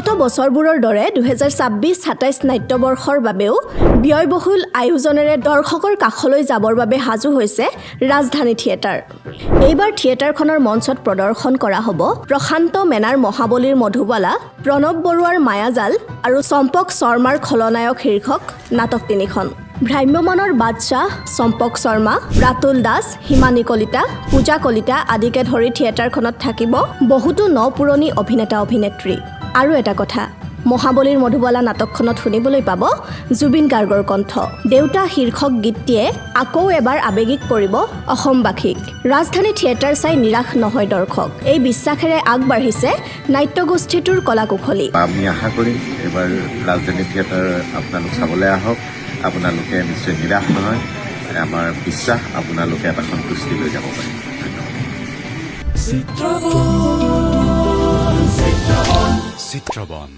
বিগত বছৰবোৰৰ দৰে 2026-27 নাট্যবৰ্ষৰ বাবেও ব্যয়বহুল আয়োজনেৰে দৰ্শকৰ কাষলৈ যাবৰ বাবে সাজু হৈছে ৰাজধানী থিয়েটাৰ। এইবাৰ থিয়েটাৰখনৰ মঞ্চত প্ৰদৰ্শন কৰা হ'ব প্ৰশান্ত মেনাৰ মহাবলীৰ মধুবালা, প্ৰণৱ বৰুৱাৰ মায়াজাল আৰু চম্পক শৰ্মাৰ খলনায়ক শীৰ্ষক নাটক তিনিখন। ভ্ৰাম্যমানৰ বাদশ্বাহ, চম্পক শৰ্মা, ৰাতুল দাস, হিমানী কলিতা, পূজা কলিতা আদিকে ধৰি থিয়েটাৰখনত থাকিব বহুতো নপুৰণি অভিনেতা-অভিনেত্ৰী। আৰু এটা কথা, মহাবলীৰ মধুবালা নাটকখনত শুনিবলৈ পাব জুবিন গাৰ্গৰ কণ্ঠ। দেউতা শীৰ্ষক গীতটিয়ে আকৌ এবাৰ আৱেগিক কৰিব অসমবাসীক। ৰাজধানী থিয়েটাৰ চাই নিৰাশ নহয় দৰ্শক, এই বিশ্বাসেৰে আগবাঢ়িছে নাট্যগোষ্ঠীটোৰ কলাকুশলী। আমি আশা কৰিম এবাৰ ৰাজধানী থিয়েটাৰ আপোনালোক চাবলৈ আহক, আপোনালোকে নিশ্চয় নিৰাশ নহয়। আমাৰ বিশ্বাস আপোনালোকে এটা সন্তুষ্টি লৈ যাব পাৰিব। চিত্ৰবন